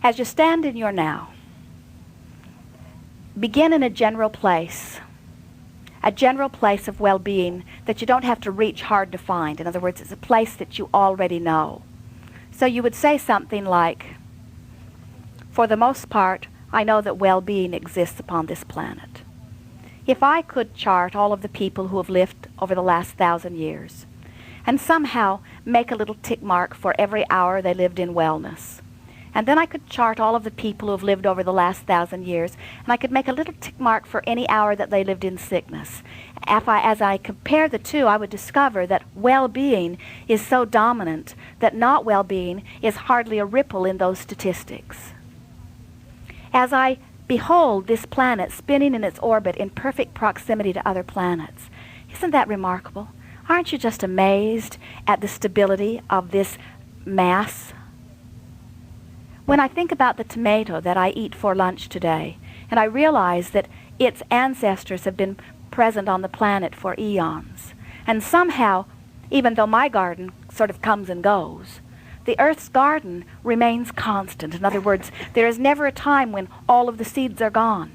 As you stand in your now, begin in a general place of well-being that you don't have to reach hard to find. In other words, it's a place that you already know. So you would say something like, for the most part, I know that well-being exists upon this planet. If I could chart all of the people who have lived over the last 1,000 years and somehow make a little tick mark for every hour they lived in wellness, and then I could chart all of the people who have lived over the last 1,000 years, and I could make a little tick mark for any hour that they lived in sickness. As I compare the two, I would discover that well-being is so dominant that not well-being is hardly a ripple in those statistics. As I behold this planet spinning in its orbit in perfect proximity to other planets, isn't that remarkable? Aren't you just amazed at the stability of this mass? When I think about the tomato that I eat for lunch today, and I realize that its ancestors have been present on the planet for eons, and somehow, even though my garden sort of comes and goes, the Earth's garden remains constant. In other words, there is never a time when all of the seeds are gone.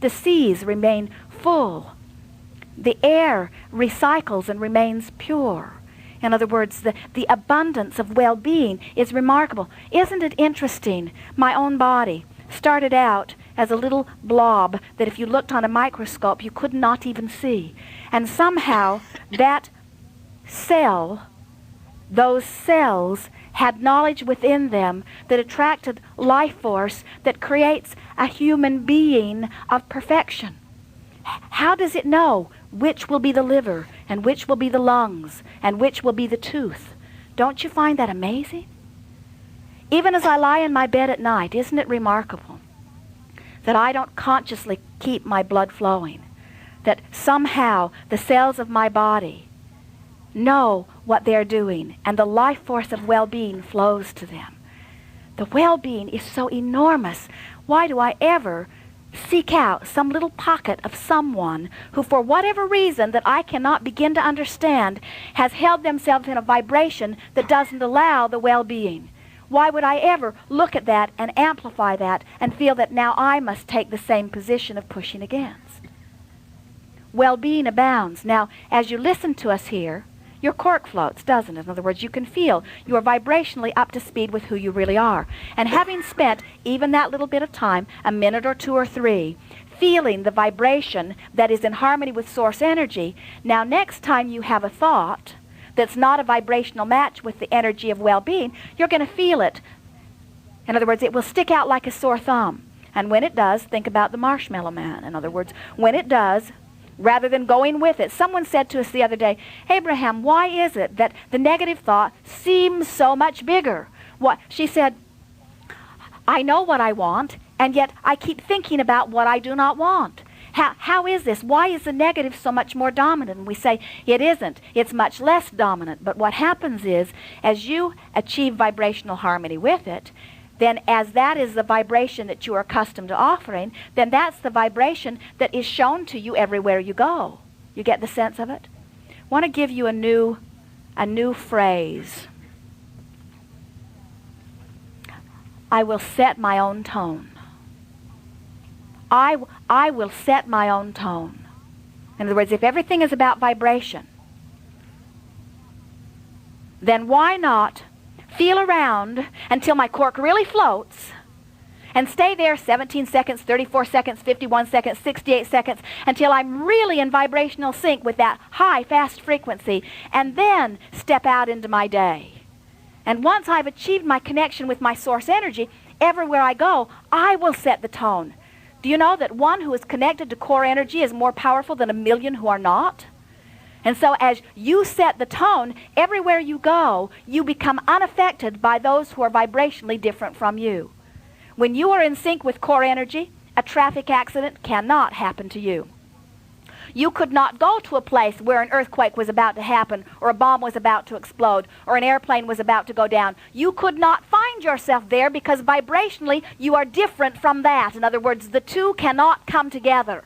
The seas remain full. The air recycles and remains pure. In other words, the abundance of well-being is remarkable. Isn't it interesting? My own body started out as a little blob that if you looked on a microscope you could not even see. And somehow that cell, those cells, had knowledge within them that attracted life force that creates a human being of perfection. How does it know which will be the liver and which will be the lungs and which will be the tooth? Don't you find that amazing? Even as I lie in my bed at night, isn't it remarkable that I don't consciously keep my blood flowing? That somehow the cells of my body know what they're doing, and the life force of well-being flows to them. The well-being is so enormous. Why do I ever seek out some little pocket of someone who, for whatever reason that I cannot begin to understand, has held themselves in a vibration that doesn't allow the well-being? Why would I ever look at that and amplify that and feel that now I must take the same position of pushing against? Well-being abounds. Now, as you listen to us here, your cork floats, doesn't it? In other words, you can feel you are vibrationally up to speed with who you really are. And having spent even that little bit of time, a minute or two or three, feeling the vibration that is in harmony with source energy, now next time you have a thought that's not a vibrational match with the energy of well-being, you're going to feel it. In other words, it will stick out like a sore thumb. And when it does, think about the Marshmallow Man. In other words, when it does, rather than going with it. Someone said to us the other day, Abraham, why is it that the negative thought seems so much bigger? What? She said, I know what I want, and yet I keep thinking about what I do not want. How is this? Why is the negative so much more dominant? And we say, it isn't. It's much less dominant. But what happens is, as you achieve vibrational harmony with it, then as that is the vibration that you are accustomed to offering, then that's the vibration that is shown to you everywhere you go. You get the sense of it? I want to give you a new phrase. I will set my own tone. I will set my own tone. In other words, if everything is about vibration, then why not feel around until my cork really floats and stay there 17 seconds, 34 seconds, 51 seconds, 68 seconds until I'm really in vibrational sync with that high, fast frequency, and then step out into my day. And once I've achieved my connection with my source energy, everywhere I go, I will set the tone. Do you know that one who is connected to core energy is more powerful than 1,000,000 who are not? And so as you set the tone, everywhere you go, you become unaffected by those who are vibrationally different from you. When you are in sync with core energy, a traffic accident cannot happen to you. You could not go to a place where an earthquake was about to happen, or a bomb was about to explode, or an airplane was about to go down. You could not find yourself there because vibrationally you are different from that. In other words, the two cannot come together.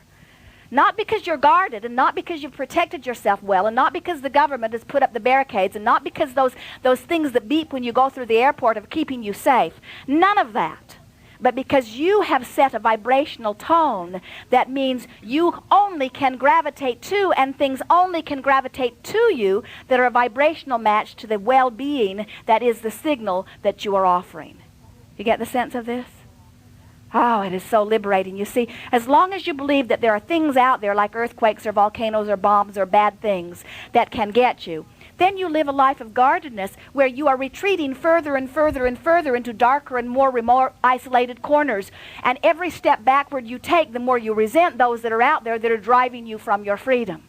Not because you're guarded, and not because you've protected yourself well, and not because the government has put up the barricades, and not because those things that beep when you go through the airport are keeping you safe. None of that. But because you have set a vibrational tone, that means you only can gravitate to, and things only can gravitate to you that are a vibrational match to the well-being that is the signal that you are offering. You get the sense of this? Oh, it is so liberating. You see, as long as you believe that there are things out there like earthquakes or volcanoes or bombs or bad things that can get you, then you live a life of guardedness where you are retreating further and further and further into darker and more remote, isolated corners. And every step backward you take, the more you resent those that are out there that are driving you from your freedom.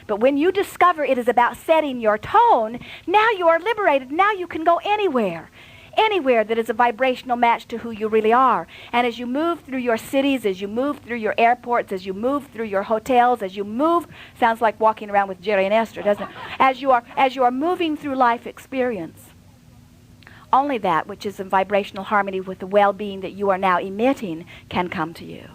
But when you discover it is about setting your tone, now you are liberated. Now you can go anywhere. Anywhere that is a vibrational match to who you really are. And as you move through your cities, as you move through your airports, as you move through your hotels, as you move, sounds like walking around with Jerry and Esther, doesn't it? As you are moving through life experience, only that which is in vibrational harmony with the well-being that you are now emitting can come to you.